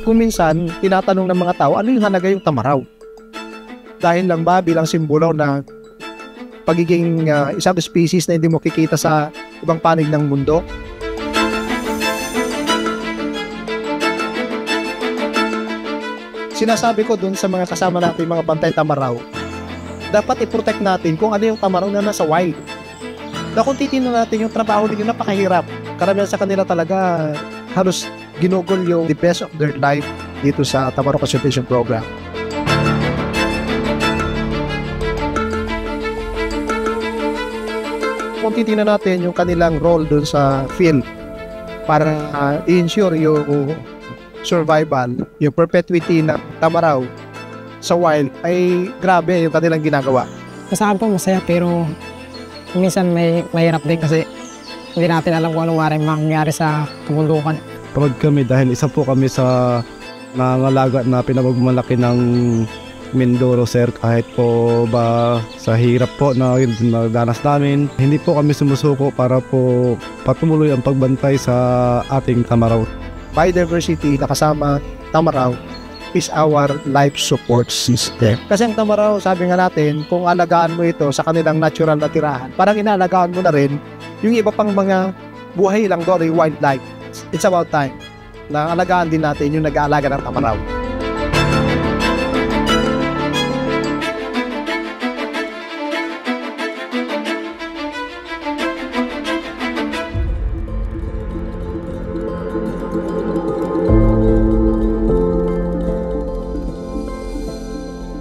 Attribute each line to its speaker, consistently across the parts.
Speaker 1: Kung minsan, tinatanong ng mga tao, ano yung halaga yung tamaraw? Dahil lang ba bilang simbolo na pagiging isang species na hindi mo kikita sa ibang panig ng mundo? Sinasabi ko dun sa mga kasama natin, mga bantay tamaraw, dapat i-protect natin kung ano yung tamaraw na nasa wild. Na kung titignan natin yung trabaho nila, napakahirap. Karamihan sa kanila talaga halos ginugol yung the best of their life dito sa Tamaraw Conservation Program. Kung titignan natin yung kanilang role dun sa field para i-ensure yung survival, yung perpetuity ng tamaraw sa wild, ay grabe yung kanilang ginagawa.
Speaker 2: Sa akin po masaya, pero minsan may mahirap din kasi hindi natin alam kung anong maaaring mangyari sa kabundukan.
Speaker 3: Proud kami dahil isa po kami sa nangangalaga na pinagmalaki ng Mindoro, sir. Kahit po ba sa hirap po na nadanas namin, hindi po kami sumusuko para po patuloy ang pagbantay sa ating tamaraw.
Speaker 1: Biodiversity na kasama tamaraw is our life support system. Kasi ang tamaraw, sabi nga natin, kung alagaan mo ito sa kanilang natural na tirahan, parang inalagaan mo na rin yung iba pang mga buhay lang doon, yung wildlife. It's about time na alagaan din natin yung nag-aalaga ng tamaraw.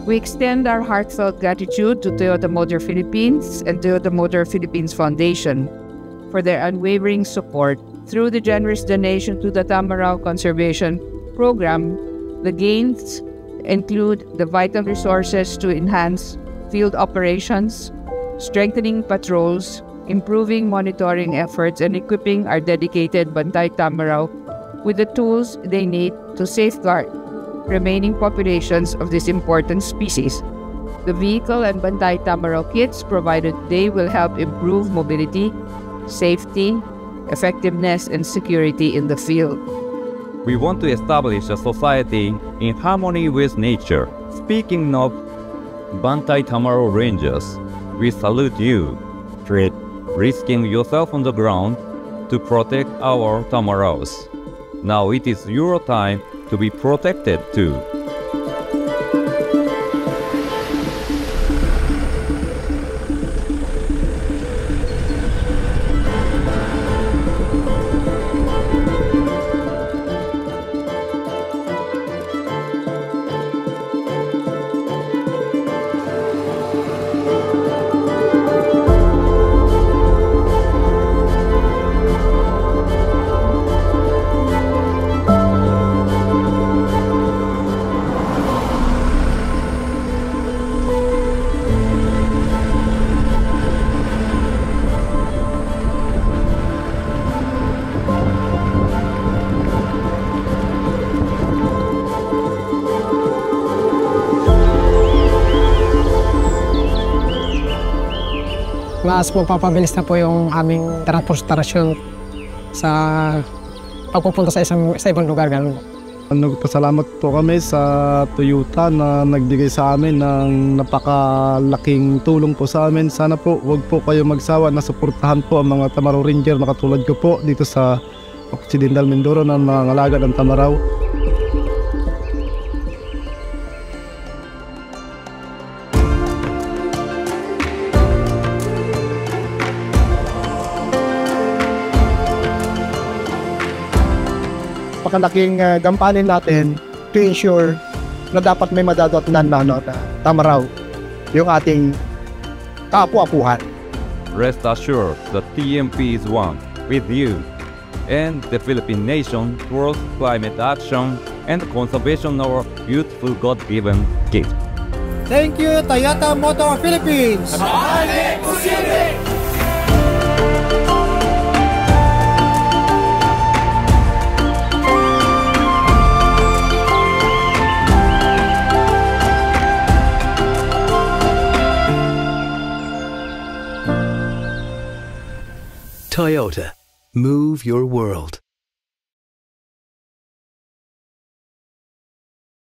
Speaker 4: We extend our heartfelt gratitude to Toyota Motor Philippines and Toyota Motor Philippines Foundation for their unwavering support through the generous donation to the Tamaraw Conservation Program. The gains include the vital resources to enhance field operations, strengthening patrols, improving monitoring efforts, and equipping our dedicated Bantay Tamaraw with the tools they need to safeguard remaining populations of this important species. The vehicle and Bantay Tamaraw kits provided today will help improve mobility, safety, effectiveness, and security in the field.
Speaker 5: We want to establish a society in harmony with nature. Speaking of Bantay Tamaraw Rangers, we salute you for risking yourself on the ground to protect our tamaraws. Now it is your time to be protected too.
Speaker 2: Mas po papabilis na po yung aming transportasyon sa pagpupunta sa ibang lugar. Ganun.
Speaker 3: Nagpasalamat po kami sa Toyota na nagbigay sa amin ng napakalaking tulong po sa amin. Sana po wag po kayo magsawa na suportahan po ang mga Tamaraw Ranger na katulad ko po dito sa Occidental Mindoro na nangangalaga ng tamaraw.
Speaker 1: Napakalaking gampanin natin to ensure na dapat may madadatnan na tamaraw yung ating kaapu-apuhan.
Speaker 5: Rest assured that TMP is one with you and the Philippine nation towards climate action and conservation of our beautiful God-given gift.
Speaker 1: Thank you, Toyota Motor Philippines!
Speaker 6: Toyota. Move your world.